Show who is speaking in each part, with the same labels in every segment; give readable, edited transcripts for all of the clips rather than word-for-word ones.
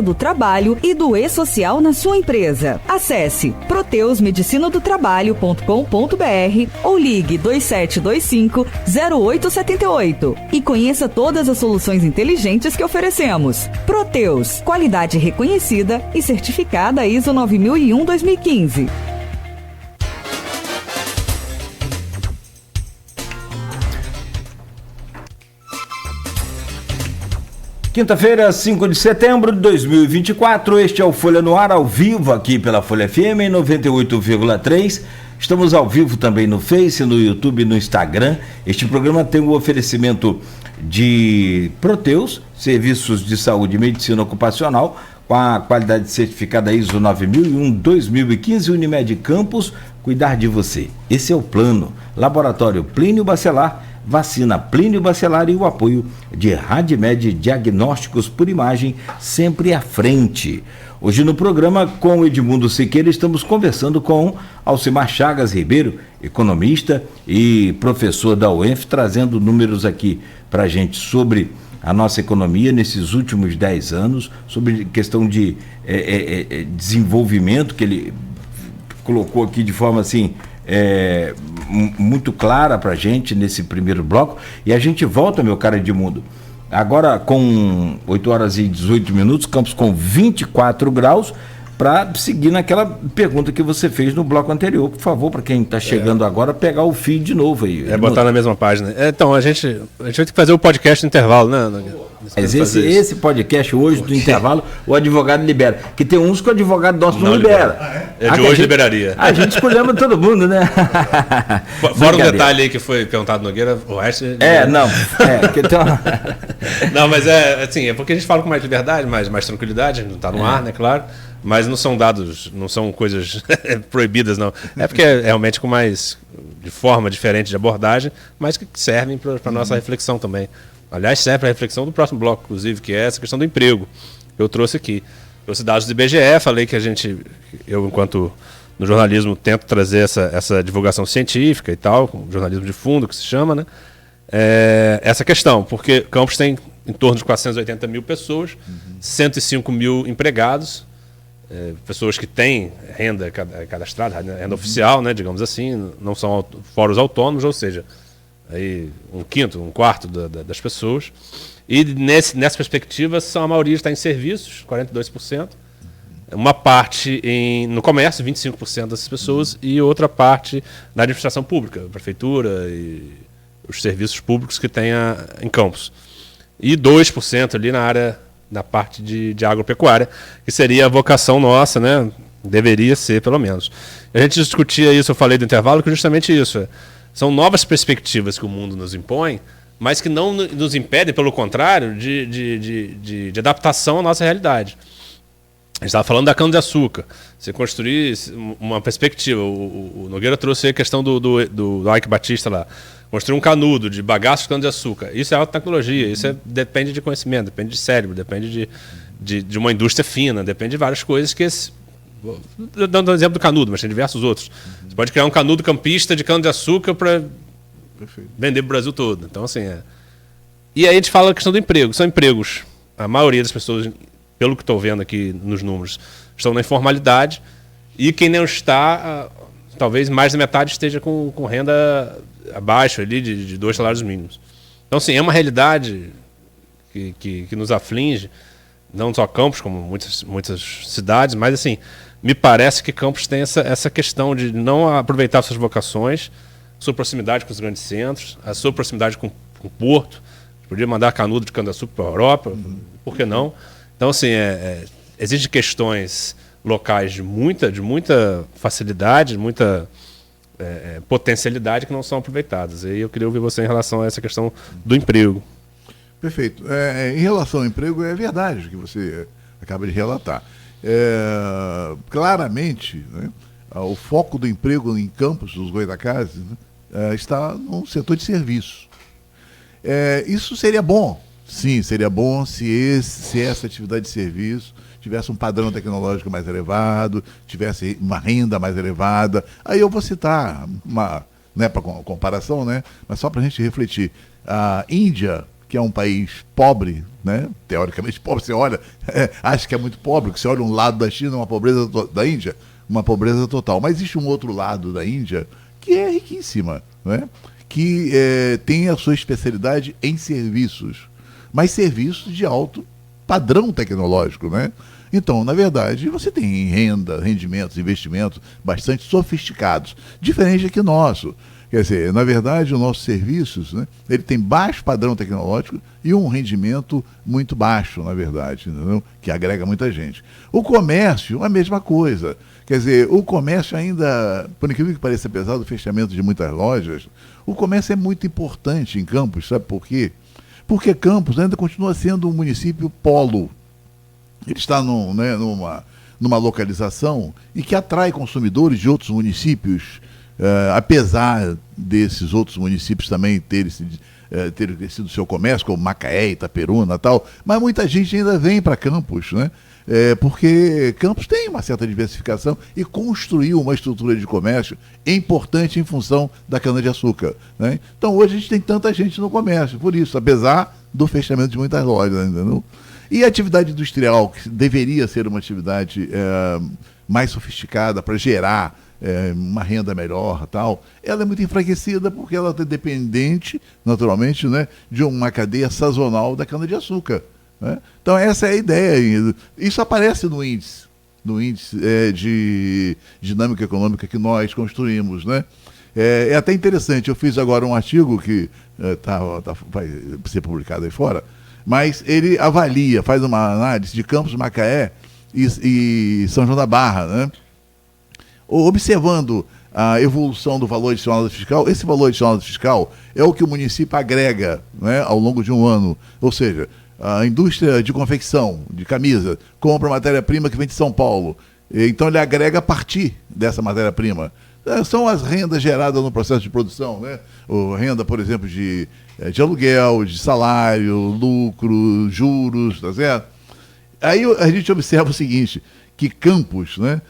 Speaker 1: do trabalho e do e-social na sua empresa. Acesse proteusmedicinadotrabalho.com.br ou ligue 2725-0878 e conheça todas as soluções inteligentes que oferecemos. Proteus, qualidade reconhecida e certificada ISO 9001-2015.
Speaker 2: Quinta-feira, 5 de setembro de 2024, este é o Folha no Ar, ao vivo aqui pela Folha FM em 98,3. Estamos ao vivo também no Face, no YouTube e no Instagram. Este programa tem o oferecimento de Proteus, serviços de saúde e medicina ocupacional, com a qualidade certificada ISO 9001-2015, Unimed Campus, cuidar de você. Esse é o plano. Laboratório Plínio Bacelar, vacina Plínio Bacelar e o apoio de Radmed Diagnósticos por Imagem, sempre à frente. Hoje no programa, com Edmundo Siqueira, estamos conversando com Alcimar Chagas Ribeiro, economista e professor da UENF, trazendo números aqui para a gente sobre a nossa economia nesses últimos 10 anos, sobre questão de desenvolvimento, que ele colocou aqui de forma assim muito clara para a gente nesse primeiro bloco. E a gente volta, meu caro Edmundo, agora com 8 horas e 18 minutos, Campos com 24 graus, para seguir naquela pergunta que você fez no bloco anterior. Por favor, para quem está chegando agora, pegar o feed de novo aí.
Speaker 3: Botar na mesma página. Então, a gente vai ter que fazer o podcast no intervalo, né?
Speaker 2: Mas esse podcast hoje, do intervalo, o advogado libera. Que tem uns que o advogado nosso não libera.
Speaker 3: É de hoje liberaria.
Speaker 2: A gente escolhemos todo mundo, né?
Speaker 3: Fora um detalhe aí que foi perguntado no Nogueira, o resto... Não, mas assim, é porque a gente fala com mais liberdade, mais tranquilidade, não está no ar, né, claro. Mas não são dados, não são coisas proibidas, não. É porque é realmente de forma diferente de abordagem, mas que servem para a nossa reflexão também. Aliás, serve para a reflexão do próximo bloco, inclusive, que é essa questão do emprego, que eu trouxe aqui. Trouxe dados do IBGE, falei que eu, enquanto no jornalismo, tento trazer essa divulgação científica e tal, jornalismo de fundo, que se chama, né? Essa questão, porque Campos tem em torno de 480 mil pessoas, 105 mil empregados, pessoas que têm renda cadastrada, renda oficial, né, digamos assim, não são fora os autônomos, ou seja, aí um quinto, um quarto das pessoas. E nessa perspectiva, a maioria está em serviços, 42%, uma parte no comércio, 25% dessas pessoas, e outra parte na administração pública, prefeitura e os serviços públicos que tem em Campos. E 2% ali na parte de agropecuária, que seria a vocação nossa, né? Deveria ser, pelo menos. A gente discutia isso, eu falei do intervalo, que justamente isso. São novas perspectivas que o mundo nos impõe, mas que não nos impedem, pelo contrário, de adaptação à nossa realidade. A gente estava falando da cana-de-açúcar. Você construir uma perspectiva. O Nogueira trouxe a questão do Ike Batista lá. Construir um canudo de bagaço de cana-de-açúcar. Isso é alta tecnologia, isso depende de conhecimento, depende de cérebro, depende de uma indústria fina, depende de várias coisas que... Dando um exemplo do canudo, mas tem diversos outros. Você pode criar um canudo campista de cana-de-açúcar para vender para o Brasil todo. Então, assim, E aí a gente fala da questão do emprego. São empregos. A maioria das pessoas, pelo que estou vendo aqui nos números, estão na informalidade. E quem não está, talvez mais da metade esteja com renda abaixo ali de 2 salários mínimos. Então, assim, é uma realidade que nos aflige, não só Campos, como muitas cidades, mas, assim, me parece que Campos tem essa questão de não aproveitar suas vocações, sua proximidade com os grandes centros, a sua proximidade com o porto. Podia mandar canudo de cana-de-açúcar para a Europa, por que não? Então, assim, existem questões locais de muita facilidade, de muita potencialidade que não são aproveitadas. E eu queria ouvir você em relação a essa questão do emprego.
Speaker 4: Perfeito. Em relação ao emprego, é verdade o que você acaba de relatar. Claramente, né, o foco do emprego em Campos dos Goytacazes, né, está no setor de serviços. Isso seria bom. Sim, seria bom se essa atividade de serviço tivesse um padrão tecnológico mais elevado, tivesse uma renda mais elevada. Aí eu vou citar, não é para comparação, né, mas só para a gente refletir. A Índia, que é um país pobre, né? Teoricamente pobre, você olha, acha que é muito pobre, que você olha um lado da China, uma pobreza da Índia, uma pobreza total. Mas existe um outro lado da Índia que é riquíssima, né? Que tem a sua especialidade em serviços, mas serviços de alto padrão tecnológico, né? Então, na verdade, você tem rendimentos, investimentos bastante sofisticados, diferente aqui nosso. Quer dizer, na verdade, os nossos serviços, né, ele tem baixo padrão tecnológico e um rendimento muito baixo, na verdade, entendeu? Que agrega muita gente. O comércio, a mesma coisa. Quer dizer, o comércio ainda, por incrível que pareça, apesar do fechamento de muitas lojas, o comércio é muito importante em Campos, sabe por quê? Porque Campos ainda continua sendo um município polo. Ele está numa localização e que atrai consumidores de outros municípios, apesar desses outros municípios também terem crescido o seu comércio, como Macaé, Itaperuna e tal, mas muita gente ainda vem para Campos, né? Porque Campos tem uma certa diversificação e construiu uma estrutura de comércio importante em função da cana-de-açúcar, né? Então hoje a gente tem tanta gente no comércio, por isso, apesar do fechamento de muitas lojas, entendeu? E a atividade industrial, que deveria ser uma atividade mais sofisticada para gerar uma renda melhor, tal, ela é muito enfraquecida porque ela é dependente, naturalmente, né, de uma cadeia sazonal da cana-de-açúcar, né? Então essa é a ideia. Isso aparece no índice de dinâmica econômica que nós construímos, né? É até interessante, eu fiz agora um artigo que vai ser publicado aí fora, mas ele avalia, faz uma análise de Campos, Macaé e São João da Barra, né? Observando a evolução do valor adicionado fiscal, esse valor adicionado fiscal é o que o município agrega, né, ao longo de um ano. Ou seja, a indústria de confecção, de camisa, compra matéria-prima que vem de São Paulo. Então ele agrega a partir dessa matéria-prima. São as rendas geradas no processo de produção, né? Renda, por exemplo, de aluguel, de salário, lucro, juros, tá certo? Aí a gente observa o seguinte, que Campos, né,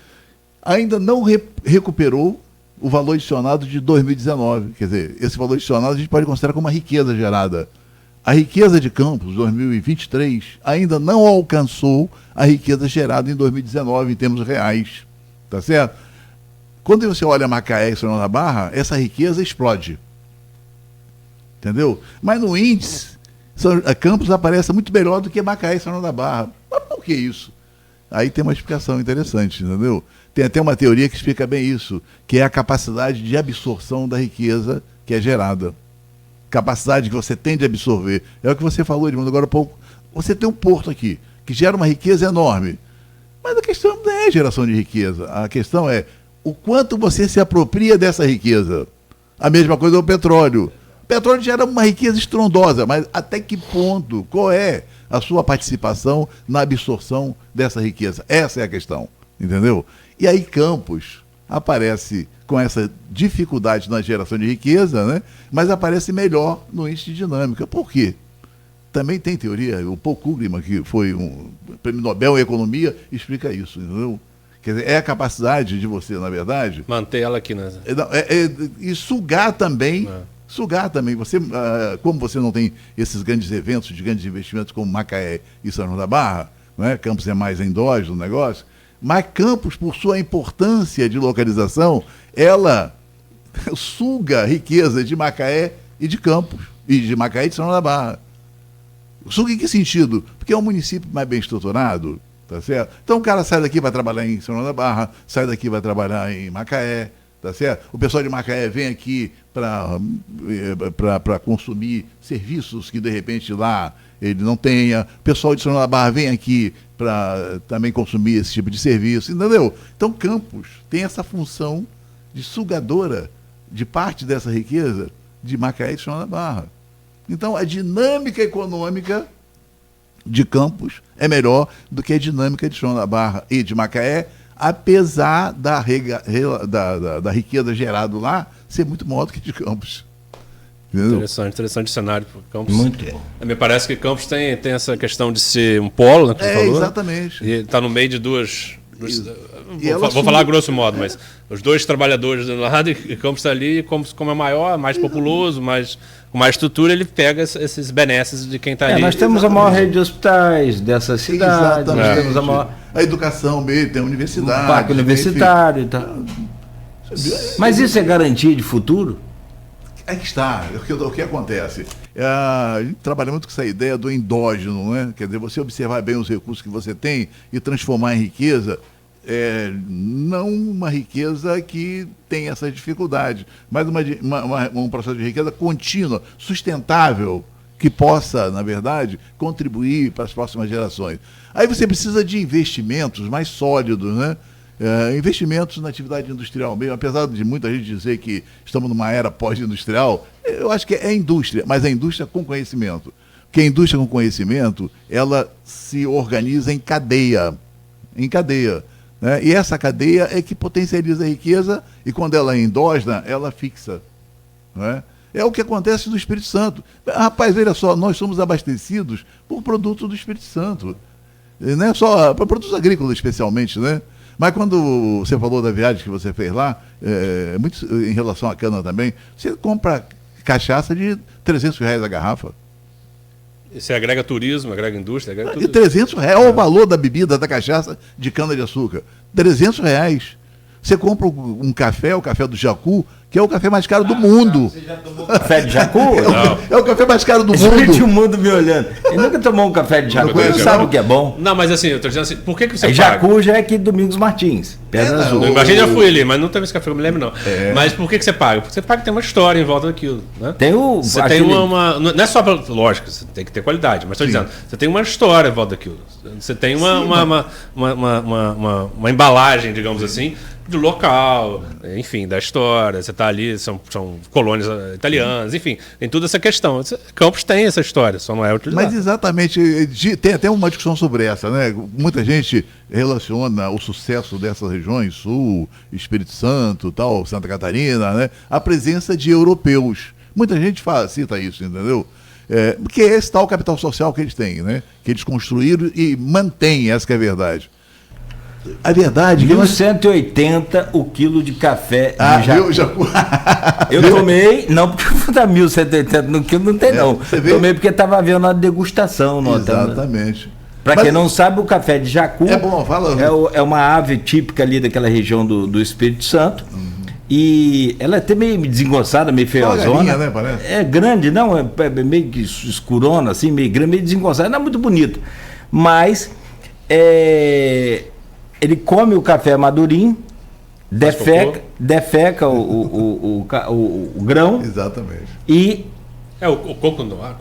Speaker 4: ainda não recuperou o valor adicionado de 2019. Quer dizer, esse valor adicionado a gente pode considerar como uma riqueza gerada. A riqueza de Campos, 2023, ainda não alcançou a riqueza gerada em 2019 em termos reais, tá certo? Quando você olha Macaé e São João da Barra, essa riqueza explode. Entendeu? Mas no índice, Campos aparece muito melhor do que Macaé e São João da Barra. Mas por que isso? Aí tem uma explicação interessante, entendeu? Tem até uma teoria que explica bem isso, que é a capacidade de absorção da riqueza que é gerada. Capacidade que você tem de absorver. É o que você falou, Edmundo, agora há pouco. Você tem um porto aqui, que gera uma riqueza enorme. Mas a questão não é geração de riqueza. A questão é o quanto você se apropria dessa riqueza. A mesma coisa é o petróleo. O petróleo gera uma riqueza estrondosa, mas até que ponto? Qual é a sua participação na absorção dessa riqueza? Essa é a questão, entendeu? E aí Campos aparece com essa dificuldade na geração de riqueza, né? Mas aparece melhor no índice de dinâmica. Por quê? Também tem teoria, o Paul Krugman, que foi um prêmio Nobel em Economia, explica isso, entendeu? Quer dizer, é a capacidade de você, na verdade...
Speaker 3: Manter ela aqui, né?
Speaker 4: E sugar também... Sugar também. Você, como você não tem esses grandes eventos de grandes investimentos como Macaé e São João da Barra, né? Campos é mais endógeno o negócio, mas Campos, por sua importância de localização, ela suga a riqueza de Macaé e de Campos, e de Macaé e de São João da Barra. Suga em que sentido? Porque é um município mais bem estruturado, tá certo? Então o cara sai daqui para trabalhar em São João da Barra, sai daqui para trabalhar em Macaé, tá certo? O pessoal de Macaé vem aqui para consumir serviços que de repente lá ele não tenha. O pessoal de São João da Barra vem aqui para também consumir esse tipo de serviço, entendeu? Então Campos tem essa função de sugadora de parte dessa riqueza de Macaé e São João da Barra. Então a dinâmica econômica de Campos é melhor do que a dinâmica de São João da Barra e de Macaé, apesar da riqueza gerada lá ser muito maior do que de Campos. Entendeu?
Speaker 3: Interessante cenário para Campos.
Speaker 2: Muito bom.
Speaker 3: Me parece que Campos tem essa questão de ser um polo, né, que você falou.
Speaker 4: Exatamente.
Speaker 3: E está no meio de duas Vou falar grosso modo, mas os 2 trabalhadores do lado e Campos está ali, como é maior, mais populoso, com mais estrutura, ele pega esses benesses de quem está ali.
Speaker 2: Nós temos a maior rede de hospitais dessa cidade, nós temos
Speaker 4: a educação, tem a universidade.
Speaker 2: O parque universitário e tal. Mas isso é garantia de futuro?
Speaker 4: É que está. O que acontece? A gente trabalha muito com essa ideia do endógeno, né? Quer dizer, você observar bem os recursos que você tem e transformar em riqueza, não uma riqueza que tem essa dificuldade, mas um processo de riqueza contínua, sustentável, que possa, na verdade, contribuir para as próximas gerações. Aí você precisa de investimentos mais sólidos, né? Investimentos na atividade industrial mesmo, apesar de muita gente dizer que estamos numa era pós-industrial, eu acho que é indústria, mas é indústria com conhecimento. Porque a indústria com conhecimento, ela se organiza em cadeia, né? E essa cadeia é que potencializa a riqueza e quando ela é endógena, ela fixa, né? É o que acontece no Espírito Santo. Rapaz, veja só, nós somos abastecidos por produtos do Espírito Santo, não é só para produtos agrícolas especialmente, né? Mas quando você falou da viagem que você fez lá, muito em relação à cana também, você compra cachaça de R$300 a garrafa.
Speaker 3: Você agrega turismo, agrega indústria, agrega tudo.
Speaker 4: E R$300, olha o valor da bebida, da cachaça de cana-de-açúcar. R$300. Você compra um café, o café do Jacu, que é o café mais caro do mundo.
Speaker 2: Você já tomou café de Jacu?
Speaker 4: É o café mais caro do
Speaker 2: mundo. O mundo me olhando. Ele nunca tomou um café de Jacu, ele sabe o que é bom.
Speaker 3: Não, mas assim, eu tô dizendo assim, por que você paga?
Speaker 2: Jacu já é aqui de Domingos Martins, Pedra Azul.
Speaker 3: Imagina, já fui ali, mas não teve esse café, eu me lembro não. Mas por que você paga? Porque você paga que tem uma história em volta daquilo, né?
Speaker 2: Você
Speaker 3: tem uma não é só lógico, você tem que ter qualidade, mas estou dizendo, você tem uma história em volta daquilo. Você tem uma embalagem, digamos assim, do local, enfim, da história. Você está ali, são colônias italianas, enfim, tem toda essa questão. Campos tem essa história, só não é utilizado.
Speaker 4: Mas exatamente, tem até uma discussão sobre essa, né? Muita gente relaciona o sucesso dessas regiões, Sul, Espírito Santo, tal, Santa Catarina, né? A presença de europeus. Muita gente cita isso, entendeu? Porque é esse tal capital social que eles têm, né? Que eles construíram e mantêm, essa que é a verdade. A verdade...
Speaker 2: 1.180 o quilo de café de
Speaker 4: Jacu.
Speaker 2: Eu tomei, não porque está 1.180 no quilo, não tem não. Tomei porque estava havendo uma degustação.
Speaker 4: Exatamente.
Speaker 2: Para quem não sabe, o café de Jacu é uma ave típica ali daquela região do Espírito Santo. E ela é até meio desengonçada, meio feiozona.
Speaker 4: Né, parece?
Speaker 2: É grande, não, é meio escurona, assim, meio grande, meio desengonçada. Não é muito bonita. Mas ele come o café madurinho, defeca o grão.
Speaker 4: Exatamente.
Speaker 2: E...
Speaker 3: o coco no ar,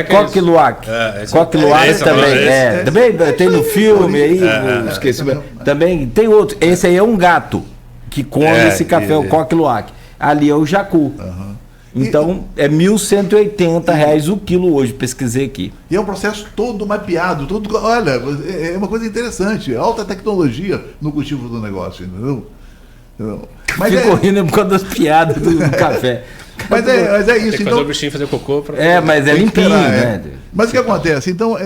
Speaker 2: coquiluac. Coquiluac também. Também tem no filme aí, esqueci. Também tem outro. Esse aí é um gato que come esse café, o coquiluac. Ali é o jacu. Então, é R$1.180 o quilo hoje, pesquisei aqui.
Speaker 4: E é um processo todo mapeado, olha, é uma coisa interessante, alta tecnologia no cultivo do negócio, entendeu?
Speaker 2: Mas fico rindo por causa das piadas do café.
Speaker 4: Mas é isso.
Speaker 3: Tem que fazer o bichinho fazer cocô para...
Speaker 2: mas é limpinho, né?
Speaker 4: Mas o que acontece? Então,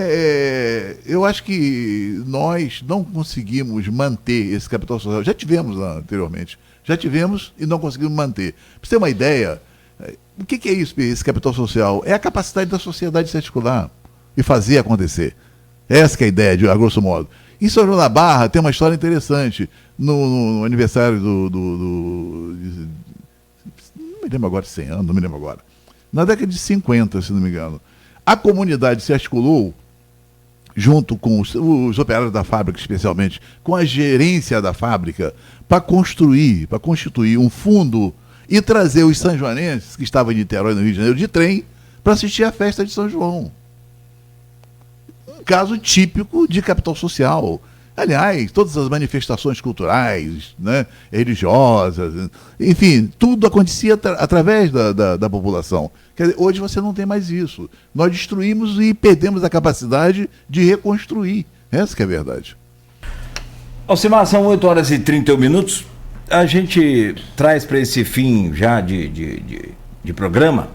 Speaker 4: eu acho que nós não conseguimos manter esse capital social. Já tivemos lá anteriormente. Já tivemos e não conseguimos manter. Para você ter uma ideia, o que é isso, esse capital social? É a capacidade da sociedade de se articular e fazer acontecer. Essa que é a ideia, a grosso modo. Em São João da Barra tem uma história interessante. No aniversário não me lembro agora de 100 anos, não me lembro agora. Na década de 50, se não me engano, a comunidade se articulou junto com os operários da fábrica, especialmente, com a gerência da fábrica, para constituir um fundo e trazer os sanjoanenses, que estavam em Niterói, no Rio de Janeiro, de trem, para assistir à festa de São João. Um caso típico de capital social. Aliás, todas as manifestações culturais, né, religiosas, enfim, tudo acontecia através da população. Quer dizer, hoje você não tem mais isso. Nós destruímos e perdemos a capacidade de reconstruir. Essa que é a verdade.
Speaker 2: Alcimar, são 8h31. A gente traz para esse fim já de programa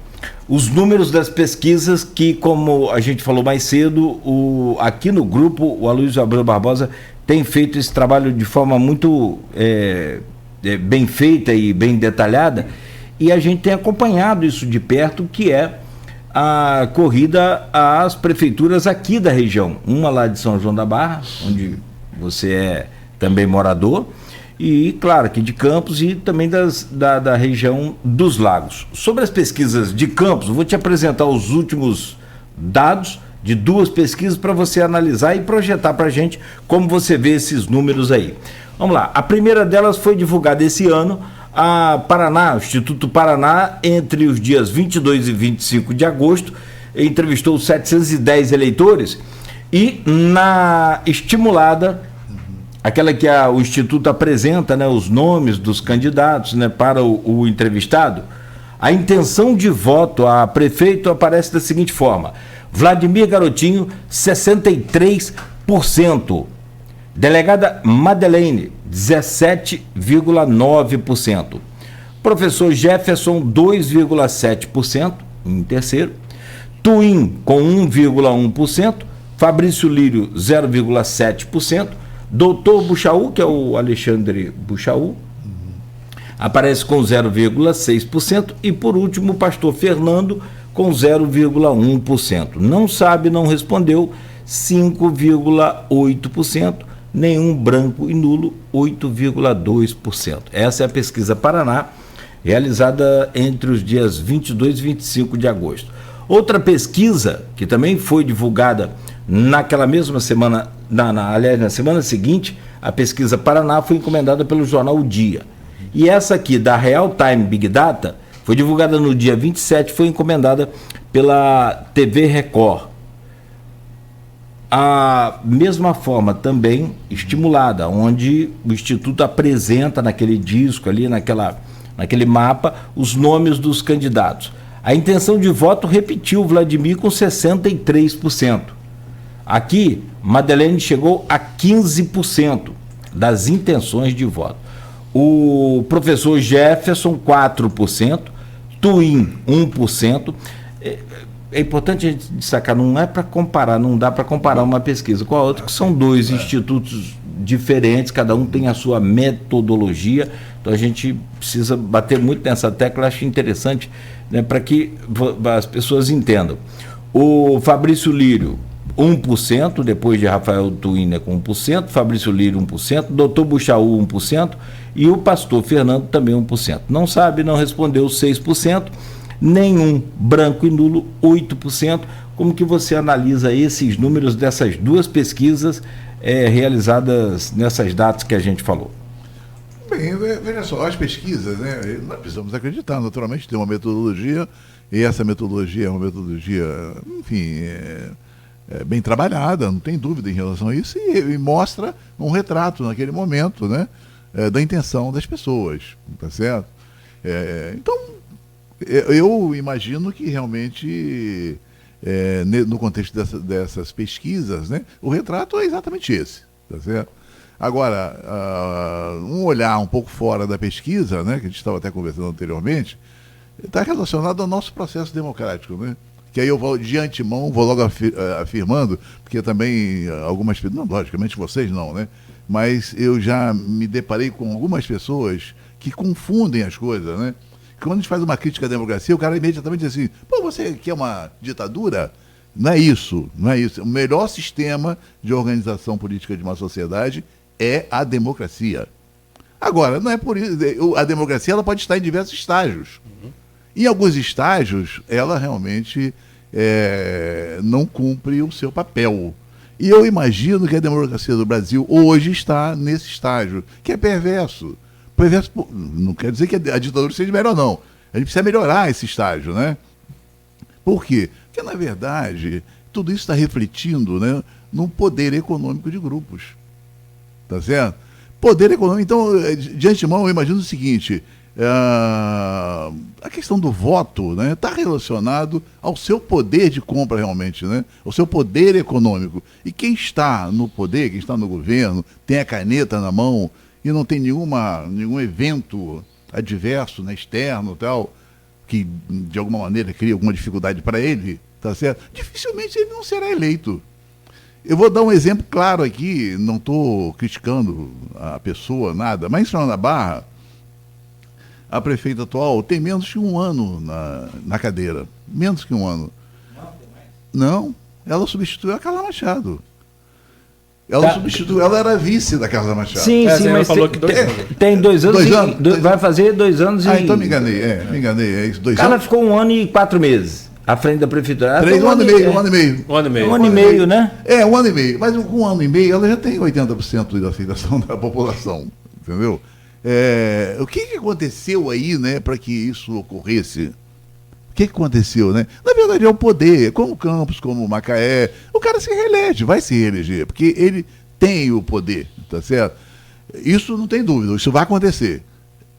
Speaker 2: os números das pesquisas que, como a gente falou mais cedo, aqui no grupo, o Aloysio Abreu Barbosa tem feito esse trabalho de forma muito bem feita e bem detalhada, e a gente tem acompanhado isso de perto, que é a corrida às prefeituras aqui da região, uma lá de São João da Barra, onde você é também morador, e claro, aqui de Campos e também da região dos Lagos. Sobre as pesquisas de Campos, vou te apresentar os últimos dados de 2 pesquisas para você analisar e projetar para a gente como você vê esses números aí. Vamos lá, a primeira delas foi divulgada esse ano, a Paraná, o Instituto Paraná, entre os dias 22 e 25 de agosto, entrevistou 710 eleitores e na estimulada, aquela que o Instituto apresenta, né, os nomes dos candidatos, né, para o entrevistado, a intenção de voto a prefeito aparece da seguinte forma: Vladimir Garotinho, 63%. Delegada Madeleine, 17,9%. Professor Jefferson, 2,7%, em terceiro. Twin, com 1,1%. Fabrício Lírio, 0,7%. Doutor Buchaú, que é o Alexandre Buchaú, aparece com 0,6%. E, por último, o pastor Fernando, com 0,1%. Não sabe, não respondeu, 5,8%. Nenhum branco e nulo, 8,2%. Essa é a pesquisa Paraná, realizada entre os dias 22 e 25 de agosto. Outra pesquisa, que também foi divulgada naquela mesma semana, aliás, na semana seguinte, a pesquisa Paraná foi encomendada pelo jornal O Dia. E essa aqui, da Real Time Big Data, foi divulgada no dia 27, foi encomendada pela TV Record. A mesma forma também estimulada, onde o Instituto apresenta naquele disco ali, naquele mapa, os nomes dos candidatos. A intenção de voto repetiu Vladimir com 63%. Aqui, Madeleine chegou a 15% das intenções de voto. O professor Jefferson, 4%, Twin, 1%. É importante a gente destacar, não é para comparar, não dá para comparar uma pesquisa com a outra, que são 2 institutos diferentes, cada um tem a sua metodologia, então a gente precisa bater muito nessa tecla, acho interessante, né, para que as pessoas entendam. O Fabrício Lírio, 1%, depois de Rafael Twiner com 1%, Fabrício Lírio 1%, Doutor Buchaú 1%, e o pastor Fernando também 1%. Não sabe, não respondeu 6%, nenhum branco e nulo, 8%. Como que você analisa esses números dessas 2 pesquisas realizadas nessas datas que a gente falou?
Speaker 4: Bem, veja só, as pesquisas, né, nós precisamos acreditar, naturalmente, tem uma metodologia, e essa metodologia é uma metodologia, enfim, bem trabalhada, não tem dúvida em relação a isso, e mostra um retrato naquele momento, né, da intenção das pessoas, tá certo? Então, eu imagino que realmente, no contexto dessas pesquisas, né, o retrato é exatamente esse, tá certo? Agora, um olhar um pouco fora da pesquisa, né, que a gente estava até conversando anteriormente, está relacionado ao nosso processo democrático, né? Que aí eu vou, de antemão, vou logo afirmando, porque também algumas pessoas, não, logicamente vocês não, né? Mas eu já me deparei com algumas pessoas que confundem as coisas, né? Quando a gente faz uma crítica à democracia, o cara imediatamente diz assim: pô, você quer uma ditadura? Não é isso, não é isso. O melhor sistema de organização política de uma sociedade é a democracia. Agora, não é por isso. A democracia ela pode estar em diversos estágios. Em alguns estágios, ela realmente não cumpre o seu papel. E eu imagino que a democracia do Brasil hoje está nesse estágio, que é perverso. Perverso não quer dizer que a ditadura seja melhor, não. A gente precisa melhorar esse estágio, né? Por quê? Porque, na verdade, tudo isso está refletindo, né, no poder econômico de grupos. Tá certo? Poder econômico. Então, de antemão, eu imagino o seguinte: a questão do voto, né, está relacionado ao seu poder de compra realmente, né, ao seu poder econômico. E quem está no poder, quem está no governo, tem a caneta na mão e não tem nenhum evento adverso, né, externo e tal, que de alguma maneira cria alguma dificuldade para ele, tá certo? Dificilmente ele não será eleito. Eu vou dar um exemplo claro aqui, não estou criticando a pessoa, nada, mas em São João da Barra, a prefeita atual tem menos que um ano na cadeira. Menos que um ano. Não, ela substituiu a Carla Machado. Ela era vice da Carla Machado.
Speaker 2: Sim, mas
Speaker 3: falou que
Speaker 2: tem 2 anos. Vai fazer 2 anos e...
Speaker 4: então me enganei. É isso, 2
Speaker 2: Ela
Speaker 4: anos.
Speaker 2: ficou 1 ano e 4 meses à frente da prefeitura.
Speaker 4: 1 ano e meio.
Speaker 3: 1 ano e meio.
Speaker 2: 1 ano e meio, né?
Speaker 4: 1 ano e meio. Mas com 1 ano e meio ela já tem 80% da aceitação da população. Entendeu? O que aconteceu aí, né, para que isso ocorresse? O que aconteceu, né? Na verdade é o poder, como Campos, como Macaé, o cara se reelege, vai se reeleger, porque ele tem o poder, tá certo? Isso não tem dúvida, isso vai acontecer.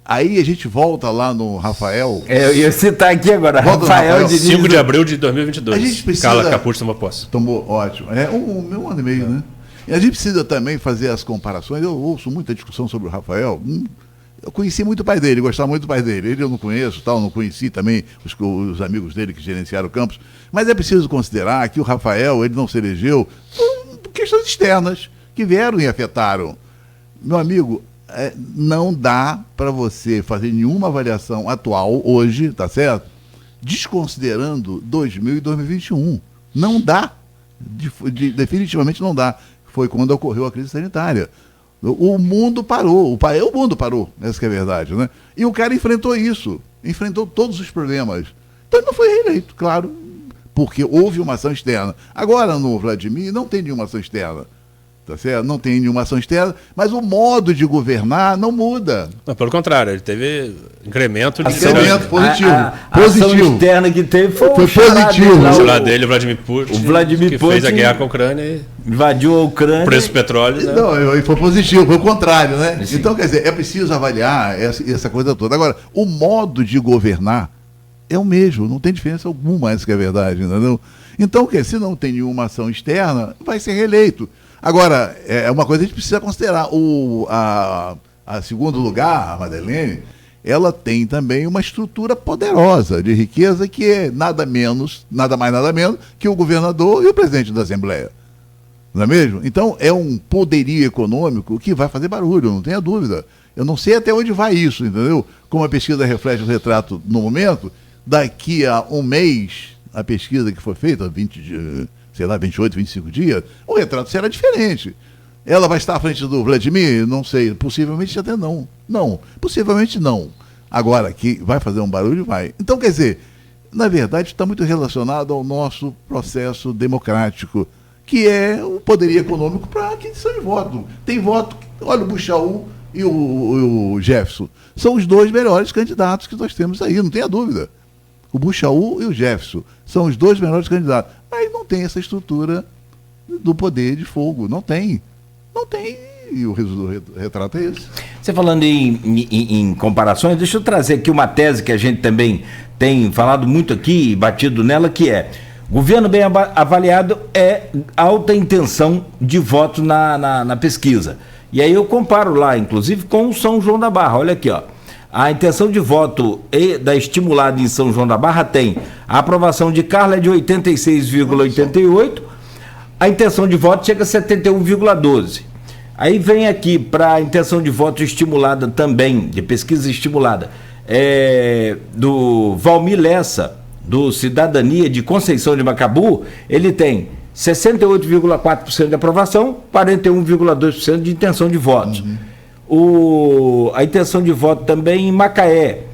Speaker 4: Aí a gente volta lá no Rafael.
Speaker 2: Eu ia citar aqui agora,
Speaker 4: Volta
Speaker 2: Rafael
Speaker 4: Diniz.
Speaker 3: 5 de abril de 2022.
Speaker 4: A gente precisa...
Speaker 3: Carla Capucci tomou posse.
Speaker 4: Tomou, ótimo. Um ano e meio, né? E a gente precisa também fazer as comparações. Eu ouço muita discussão sobre o Rafael. Eu conheci muito o pai dele, gostava muito do pai dele. Ele eu não conheço, não conheci também os amigos dele que gerenciaram o campus. Mas é preciso considerar que o Rafael, ele não se elegeu por questões externas que vieram e afetaram. Meu amigo, não dá para você fazer nenhuma avaliação atual hoje, tá certo? Desconsiderando 2000 e 2021. Não dá. Definitivamente não dá. Foi quando ocorreu a crise sanitária. O mundo parou, o mundo parou, essa que é a verdade, né? E o cara enfrentou isso, enfrentou todos os problemas. Então ele não foi reeleito, claro, porque houve uma ação externa. Agora no Vladimir não tem nenhuma ação externa, tá certo? Não tem nenhuma ação externa, mas o modo de governar não muda.
Speaker 3: Não, pelo contrário, ele teve incremento de
Speaker 4: Incremento positivo.
Speaker 2: A ação externa que teve foi
Speaker 4: positivo.
Speaker 3: O chanceler dele, o Vladimir Putin, que
Speaker 2: Putin
Speaker 3: fez a guerra com a Ucrânia e
Speaker 2: invadiu a Ucrânia.
Speaker 3: o preço do petróleo. Né?
Speaker 4: Não, foi positivo, foi o contrário, né?
Speaker 2: Sim.
Speaker 4: Então, quer dizer, é preciso avaliar essa coisa toda. Agora, o modo de governar é o mesmo, não tem diferença alguma, essa que é a verdade, entendeu? Então, se não tem nenhuma ação externa, vai ser reeleito. Agora, é uma coisa que a gente precisa considerar. A segundo lugar, a Madeleine, ela tem também uma estrutura poderosa de riqueza que é nada mais, nada menos que o governador e o presidente da Assembleia. Não é mesmo? Então, é um poderio econômico que vai fazer barulho, não tenha dúvida. Eu não sei até onde vai isso, entendeu? Como a pesquisa reflete o retrato no momento, daqui a um mês, a pesquisa que foi feita, 28, 25 dias, o retrato será diferente. Ela vai estar à frente do Vladimir? Não sei, possivelmente até não. Não, possivelmente não. Agora, que vai fazer um barulho, vai. Então, quer dizer, na verdade, está muito relacionado ao nosso processo democrático, que é o poderio econômico para aquisição de voto. Tem voto, olha o Buchaú e o Jefferson, são os 2 melhores candidatos que nós temos aí, não tenha dúvida. O Buchaú e o Jefferson são os 2 melhores candidatos, mas não tem essa estrutura do poder de fogo, não tem, e o retrato é esse.
Speaker 2: Você falando em comparações, deixa eu trazer aqui uma tese que a gente também tem falado muito aqui, batido nela, que é: governo bem avaliado é alta intenção de voto na pesquisa. E aí eu comparo lá, inclusive, com o São João da Barra. Olha aqui, ó. A intenção de voto da estimulada em São João da Barra tem a aprovação de Carla é de 86,88%, a intenção de voto chega a 71,12%. Aí vem aqui para a intenção de voto estimulada também, de pesquisa estimulada, do Valmir Lessa, do Cidadania de Conceição de Macabu, ele tem 68,4% de aprovação, 41,2% de intenção de voto. A intenção de voto também em Macaé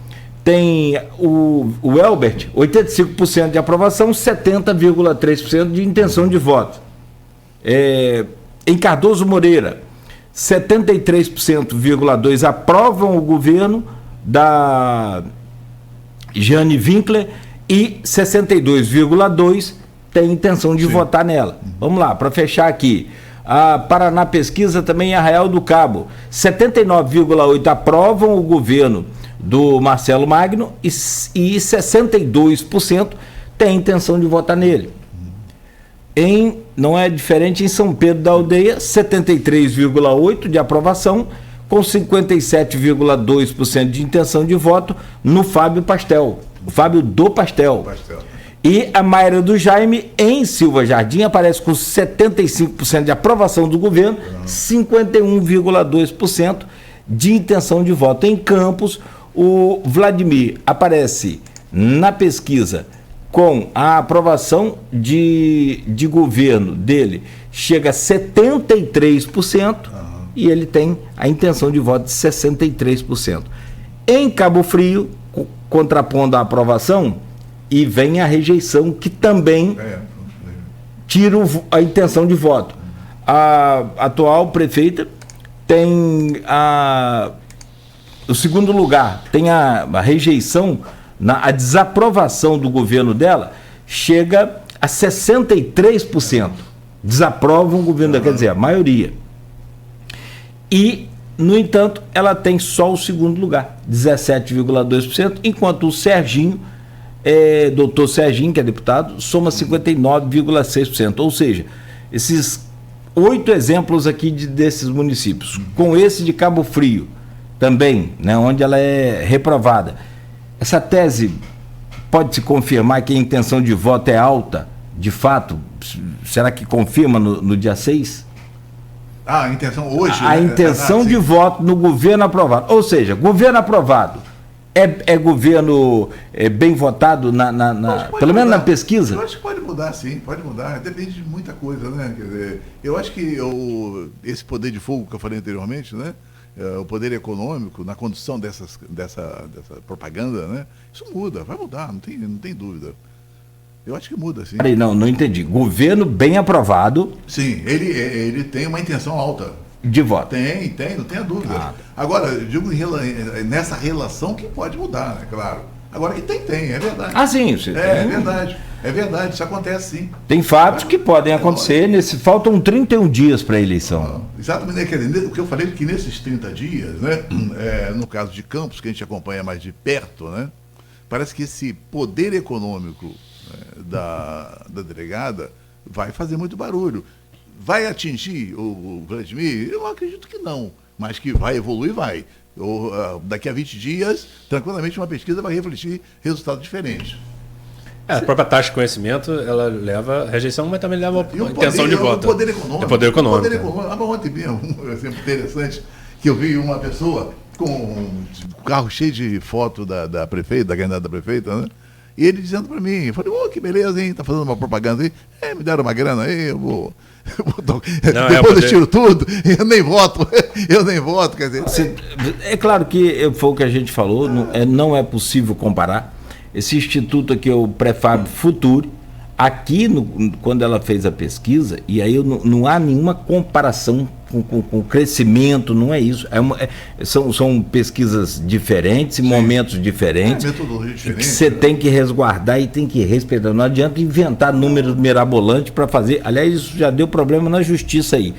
Speaker 2: tem o Elbert, 85% de aprovação, 70,3% de intenção de voto. Em Cardoso Moreira, 73,2% aprovam o governo da Jane Winkler e 62,2% tem intenção de votar nela. Vamos lá, para fechar aqui. A Paraná Pesquisa também em Arraial do Cabo, 79,8% aprovam o governo do Marcelo Magno e 62% tem intenção de votar nele. Não é diferente em São Pedro da Aldeia, 73,8% de aprovação, com 57,2% de intenção de voto no Fábio Pastel. O Fábio do Pastel. E a Mayra do Jaime, em Silva Jardim, aparece com 75% de aprovação do governo, 51,2% de intenção de voto. Em Campos, o Vladimir aparece na pesquisa com a aprovação de governo dele, chega a 73%, e ele tem a intenção de voto de 63%. Em Cabo Frio, contrapondo a aprovação, e vem a rejeição, que também tira a intenção de voto. A atual prefeita tem o segundo lugar, tem a rejeição, a desaprovação do governo dela chega a 63%. Desaprovam o governo dela, quer dizer, a maioria. E, no entanto, ela tem só o segundo lugar, 17,2%, enquanto o Serginho, doutor Serginho, que é deputado, soma 59,6%. Ou seja, esses 8 exemplos aqui desses municípios, com esse de Cabo Frio também, né, onde ela é reprovada. Essa tese pode se confirmar que a intenção de voto é alta, de fato? Será que confirma no dia 6?
Speaker 4: A intenção hoje...
Speaker 2: A intenção de voto no governo aprovado. Ou seja, governo aprovado é governo bem votado, pelo menos na pesquisa?
Speaker 4: Eu acho que pode mudar, sim, pode mudar. Depende de muita coisa, né? Quer dizer, eu acho que esse poder de fogo que eu falei anteriormente, né? O poder econômico na condução dessa propaganda, né? Isso muda, vai mudar, não tem dúvida. Eu acho que muda, sim.
Speaker 2: Peraí, não entendi. Governo bem aprovado.
Speaker 4: Sim, ele tem uma intenção alta.
Speaker 2: De voto.
Speaker 4: Tem, não tenha dúvida. Agora, eu digo nessa relação que pode mudar, né? Claro. Agora que tem, é verdade.
Speaker 2: Ah, sim.
Speaker 4: É verdade, isso acontece sim.
Speaker 2: Tem fatos que podem acontecer, faltam 31 dias para a eleição.
Speaker 4: Exatamente, o que eu falei que nesses 30 dias, né, no caso de Campos, que a gente acompanha mais de perto, né, parece que esse poder econômico da delegada vai fazer muito barulho. Vai atingir o Vladimir? Eu acredito que não, mas que vai evoluir, vai. Daqui a 20 dias, tranquilamente, uma pesquisa vai refletir resultados diferentes.
Speaker 3: A própria taxa de conhecimento, ela leva a rejeição, mas também leva a intenção de voto.
Speaker 4: O poder econômico.
Speaker 3: O poder econômico.
Speaker 4: Ontem mesmo, um exemplo interessante, que eu vi uma pessoa com um carro cheio de foto da prefeita, da candidata da prefeita, né? E ele dizendo para mim, eu falei, que beleza, hein? Tá fazendo uma propaganda aí. Me deram uma grana aí, eu vou depois eu tiro tudo, eu nem voto, quer dizer.
Speaker 2: É claro que foi o que a gente falou, não é possível comparar. Esse instituto aqui é o Prefab Futuri. Aqui, quando ela fez a pesquisa, e aí não há nenhuma comparação com o crescimento, não é isso. São pesquisas diferentes, sim, momentos diferentes,
Speaker 4: metodologia diferente,
Speaker 2: que você tem que resguardar e tem que respeitar. Não adianta inventar números mirabolantes para fazer. Aliás, isso já deu problema na justiça aí.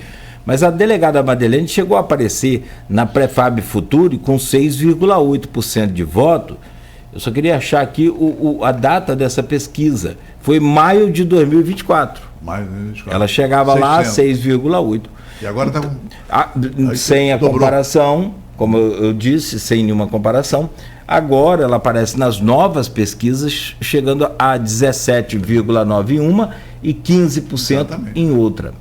Speaker 2: Mas a delegada Madeleine chegou a aparecer na Prefab Futuri com 6,8% de voto. Eu só queria achar aqui a data dessa pesquisa. Foi maio de 2024.
Speaker 4: Maio de 2024.
Speaker 2: Ela chegava 600. Lá a 6,8%.
Speaker 4: E agora está
Speaker 2: sem a comparação, como eu disse, sem nenhuma comparação. Agora ela aparece nas novas pesquisas, chegando a 17,9% em uma e 15% exatamente. Em outra.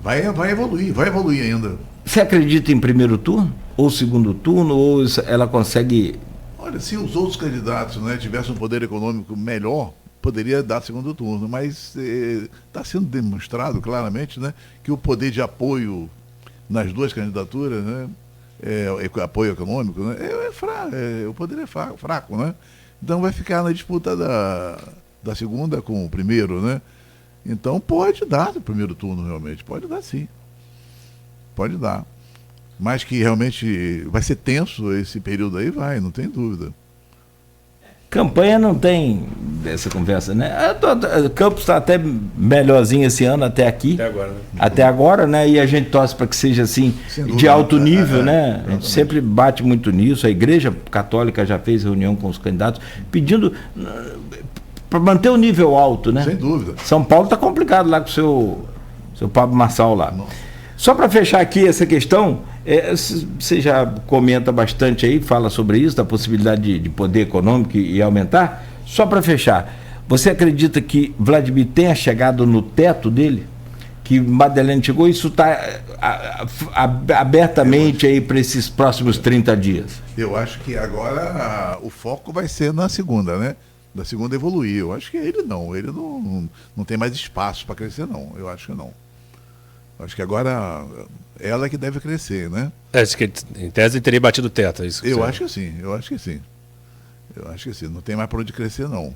Speaker 4: Vai evoluir ainda.
Speaker 2: Você acredita em primeiro turno? Ou segundo turno? Ou ela consegue...
Speaker 4: Olha, se os outros candidatos, né, tivessem um poder econômico melhor, poderia dar segundo turno, mas está sendo demonstrado claramente, né, que o poder de apoio nas duas candidaturas, né, apoio econômico, né, o poder é fraco, né? Então vai ficar na disputa da segunda com o primeiro, né? Então pode dar o primeiro turno realmente, pode dar sim, pode dar. Mas que realmente vai ser tenso esse período aí, não tem dúvida.
Speaker 2: Campanha não tem essa conversa, né? Campos está até melhorzinho esse ano, até aqui. Até agora, né? E a gente torce para que seja assim, dúvida, de alto nível, né? A gente sempre bate muito nisso. A Igreja Católica já fez reunião com os candidatos, pedindo para manter o nível alto, né?
Speaker 4: Sem dúvida.
Speaker 2: São Paulo está complicado lá com o seu Pablo Marçal lá. Não. Só para fechar aqui essa questão, você já comenta bastante aí, fala sobre isso, da possibilidade de poder econômico e aumentar. Só para fechar, você acredita que Vladimir tenha chegado no teto dele? Que Madeleine chegou, isso está abertamente aí para esses próximos 30 dias?
Speaker 4: Eu acho que agora o foco vai ser na segunda, né? Da segunda evoluir. Eu acho que ele não tem mais espaço para crescer, não. Eu acho que não. Eu acho que agora ela que deve crescer, né?
Speaker 3: Acho que em tese ele teria batido o teto, é isso que
Speaker 4: eu acho que sim. Eu acho que sim. Não tem mais para onde crescer, não.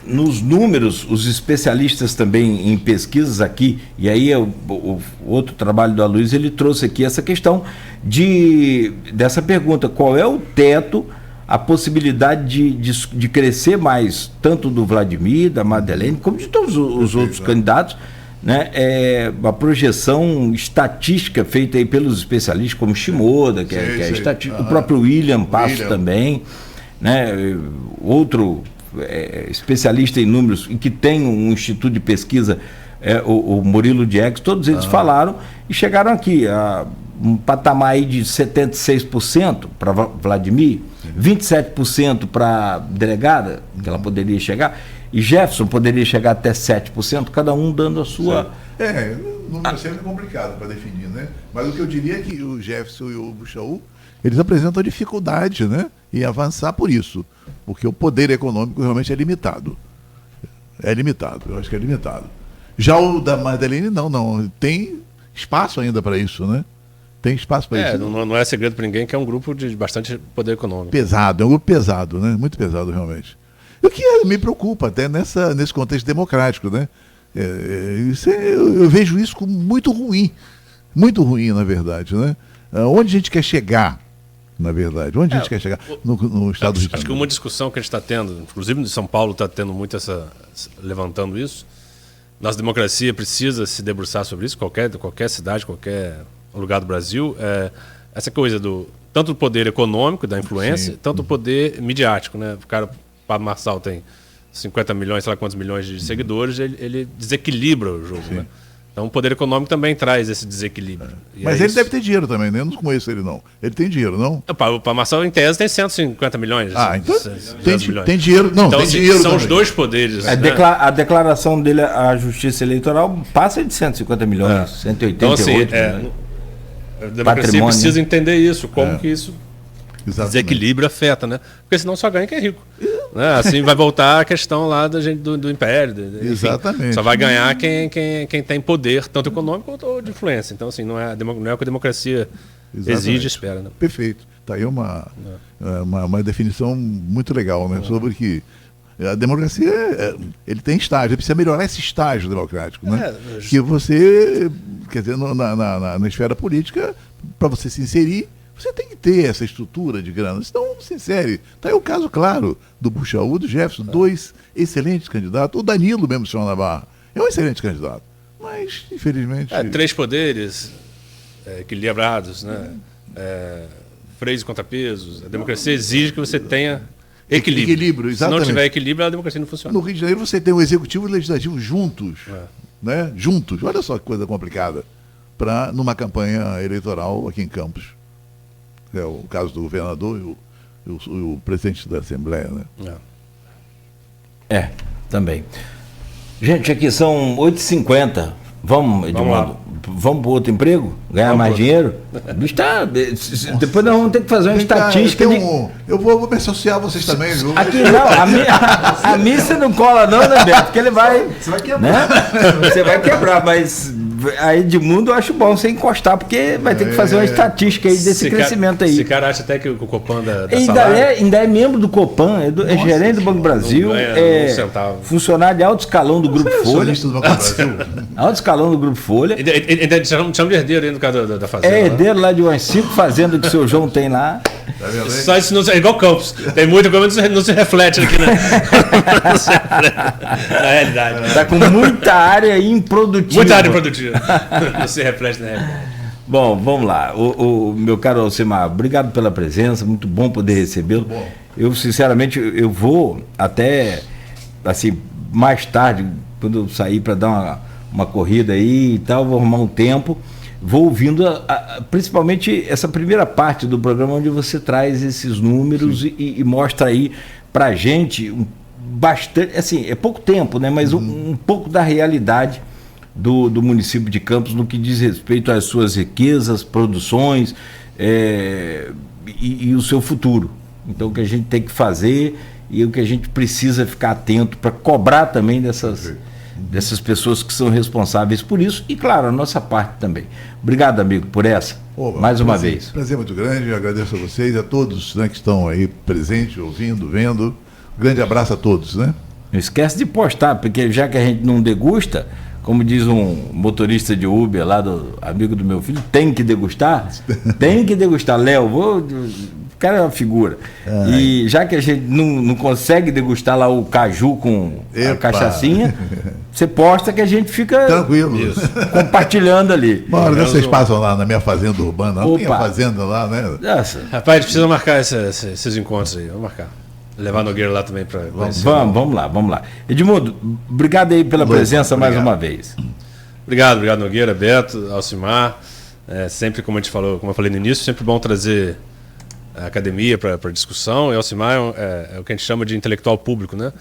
Speaker 2: Nos números, os especialistas também em pesquisas aqui, e aí o outro trabalho do Aloysio, ele trouxe aqui essa questão dessa pergunta: qual é o teto, a possibilidade de crescer mais, tanto do Vladimir, da Madeleine, como de todos os outros candidatos, né? A projeção estatística feita aí pelos especialistas, como Shimoda, que é estatística, o próprio William Passo também, né? Outro especialista em números e que tem um instituto de pesquisa, o Murilo Diegues, todos eles falaram e chegaram aqui a um patamar aí de 76% para Vladimir, 27% para delegada, que ela poderia chegar, e Jefferson poderia chegar até 7%, cada um dando a sua...
Speaker 4: O número sempre é complicado para definir, né? Mas o que eu diria é que o Jefferson e o Buchaú, eles apresentam dificuldade, né, em avançar por isso, porque o poder econômico realmente é limitado. Eu acho que é limitado. Já o da Madeleine, não. Tem espaço ainda para isso, né? Tem espaço para isso.
Speaker 3: Não é segredo para ninguém que é um grupo de bastante poder econômico.
Speaker 4: Pesado, é um grupo pesado, né? Muito pesado, realmente. O que me preocupa até nesse contexto democrático, né? Eu vejo isso como muito ruim, na verdade, né? Onde a gente quer chegar? Na verdade, onde a gente quer chegar? No estado do Rio de Janeiro.
Speaker 3: Acho que uma discussão que a gente está tendo, inclusive em São Paulo está tendo muito levantando isso. Nossa democracia precisa se debruçar sobre isso, qualquer cidade, qualquer lugar do Brasil. Essa coisa tanto do poder econômico, da influência, tanto o poder midiático, né? O cara, Pablo Marçal tem 50 milhões, sei lá quantos milhões de seguidores, ele desequilibra o jogo, né? Então o poder econômico também traz esse desequilíbrio.
Speaker 4: Mas ele deve ter dinheiro também, né? Eu não conheço ele, não. Ele tem dinheiro, não?
Speaker 3: O Pablo Marçal, em tese, tem 150 milhões.
Speaker 4: Então tem dinheiro. Não,
Speaker 3: então,
Speaker 4: tem dinheiro
Speaker 3: são
Speaker 4: também.
Speaker 3: os dois poderes. Né?
Speaker 2: A declaração dele à Justiça Eleitoral passa de 150 milhões, 188 então, assim, milhões.
Speaker 3: A democracia precisa entender isso, como que isso desequilíbrio afeta, né? Porque senão só ganha quem é rico. Né? Assim vai voltar a questão lá do império. Enfim,
Speaker 4: exatamente.
Speaker 3: Só vai ganhar quem tem poder, tanto econômico quanto de influência. Então, assim, não é o que a democracia exige e espera. Né?
Speaker 4: Perfeito. Está aí uma definição muito legal, né? Sobre que a democracia, ele tem estágio, ele precisa melhorar esse estágio democrático, né? Que você, quer dizer, na esfera política, para você se inserir, você tem que ter essa estrutura de grana, senão não se insere. Está aí o caso claro do Buchaú, do Jefferson, dois excelentes candidatos. O Danilo mesmo, senhor Navarro, é um excelente candidato. Mas, infelizmente...
Speaker 3: três poderes equilibrados, né? Freios e contrapesos. A democracia exige que você tenha equilíbrio.
Speaker 4: Exatamente.
Speaker 3: Se não tiver equilíbrio, a democracia não funciona.
Speaker 4: No Rio de Janeiro você tem o executivo e o legislativo juntos. Né? Juntos. Olha só que coisa complicada. Numa campanha eleitoral aqui em Campos. É o caso do governador e o presidente da Assembleia, né?
Speaker 2: Também. Gente, aqui são 8h50. Vamos, Edmundo? Vamos para outro emprego? Ganhar mais dinheiro? Bicho, depois nós vamos ter que fazer uma estatística.
Speaker 4: Eu vou me associar a vocês também, viu?
Speaker 2: Aqui não, a mim você não cola não, né, Beto? Porque ele vai...
Speaker 4: Você vai quebrar.
Speaker 2: Né? Você vai quebrar, mas... A Edmundo eu acho bom você encostar, porque vai ter que fazer uma estatística aí desse crescimento aí.
Speaker 3: Esse cara acha até que o Copan da
Speaker 2: ainda é membro do Copan, é gerente do Banco do Brasil, funcionário de alto escalão do Grupo Folha.
Speaker 4: Do Banco do Brasil.
Speaker 2: Alto escalão do Grupo Folha.
Speaker 3: Ainda chama de herdeiro aí no caso da fazenda.
Speaker 2: É herdeiro lá de umas 5 fazendas que o seu João tem lá.
Speaker 3: Tá vendo? Só isso não é igual Campos. Tem muita coisa que não se reflete aqui, né? Não se reflete na realidade.
Speaker 2: Está com muita área improdutiva.
Speaker 3: Muita área improdutiva. Não se reflete na realidade.
Speaker 2: Bom, vamos lá. O meu caro Alcimar, obrigado pela presença, muito bom poder recebê-lo. Eu, sinceramente, eu vou até, assim, mais tarde, quando eu sair para dar uma corrida aí e tal, vou arrumar um tempo. Vou ouvindo principalmente essa primeira parte do programa onde você traz esses números e mostra aí pra gente bastante, assim, é pouco tempo, né? Mas um pouco da realidade do município de Campos no que diz respeito às suas riquezas, produções e o seu futuro. Então o que a gente tem que fazer e o que a gente precisa ficar atento para cobrar também dessas pessoas que são responsáveis por isso e, claro, a nossa parte também. Obrigado, amigo, por essa. Mais uma vez.
Speaker 4: Prazer muito grande, eu agradeço a vocês, a todos, né, que estão aí presentes, ouvindo, vendo. Grande abraço a todos, né?
Speaker 2: Não esquece de postar, porque já que a gente não degusta, como diz um motorista de Uber lá, amigo do meu filho, tem que degustar? Tem que degustar. Léo, o cara é uma figura. E já que a gente não consegue degustar lá o caju com a cachaçinha, você posta que a gente fica
Speaker 4: tranquilo,
Speaker 2: compartilhando ali.
Speaker 4: Uma hora vocês passam lá na minha fazenda urbana, na minha fazenda lá, né?
Speaker 3: Nossa. Rapaz, a gente precisa marcar esses encontros aí, vamos marcar. Levar Nogueira lá também para
Speaker 2: vamos lá. Edmundo, obrigado aí pela presença mais uma vez.
Speaker 3: Obrigado Nogueira, Beto, Alcimar. Sempre, como eu falei no início, sempre bom trazer a academia para discussão. E Alcimar é o que a gente chama de intelectual público, né?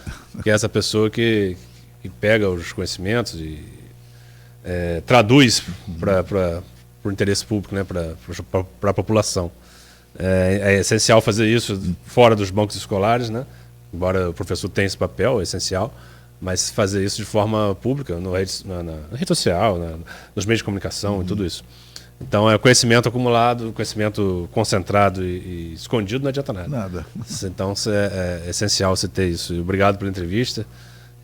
Speaker 3: Que é essa pessoa que pega os conhecimentos e traduz para o interesse público, né? Para a população. É essencial fazer isso fora dos bancos escolares, né? Embora o professor tenha esse papel, é essencial, mas fazer isso de forma pública, na rede social, nos meios de comunicação e tudo isso. Então, é conhecimento acumulado, conhecimento concentrado e escondido não adianta nada. Então, é essencial você ter isso. Obrigado pela entrevista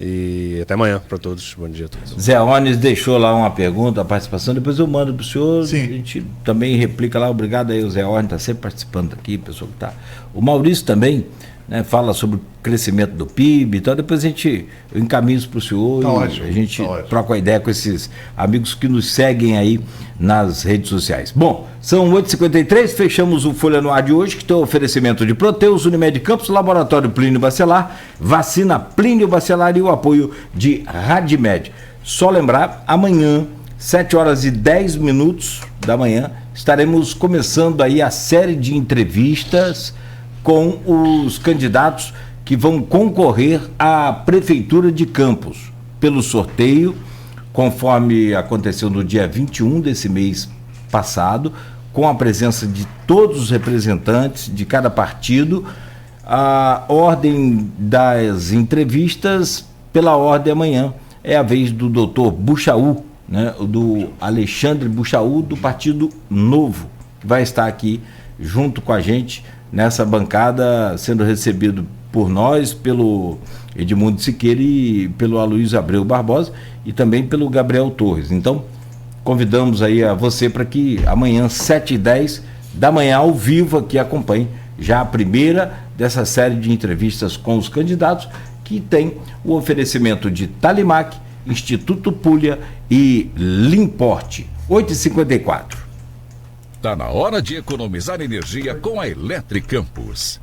Speaker 3: e até amanhã para todos. Bom dia a todos.
Speaker 2: Zé Ornes deixou lá uma pergunta, a participação, depois eu mando para o senhor.
Speaker 4: Sim.
Speaker 2: A gente também replica lá. Obrigado aí, o Zé Ornes está sempre participando aqui, pessoal que está. O Maurício também, né, fala sobre o crescimento do PIB, então depois eu encaminho isso para o senhor a gente troca uma ideia com esses amigos que nos seguem aí nas redes sociais. Bom, são 8h53, fechamos o Folha no Ar de hoje, que tem o oferecimento de Proteus, Unimed Campos, Laboratório Plínio Bacelar, Vacina Plínio Bacelar e o apoio de Radimed. Só lembrar, amanhã, 7h10 da manhã, estaremos começando aí a série de entrevistas com os candidatos que vão concorrer à Prefeitura de Campos, pelo sorteio, conforme aconteceu no dia 21 desse mês passado, com a presença de todos os representantes de cada partido. A ordem das entrevistas, pela ordem amanhã, é a vez do doutor Buchaú, né, do Alexandre Buchaú, do Partido Novo, que vai estar aqui junto com a gente nessa bancada, sendo recebido por nós, pelo Edmundo Siqueira e pelo Aloysio Abreu Barbosa e também pelo Gabriel Torres. Então, convidamos aí a você para que amanhã, 7h10 da manhã, ao vivo, aqui acompanhe já a primeira dessa série de entrevistas com os candidatos, que tem o oferecimento de Talimac, Instituto Puglia e Limporte. 8h54.
Speaker 5: Tá na hora de economizar energia com a Eletricampos.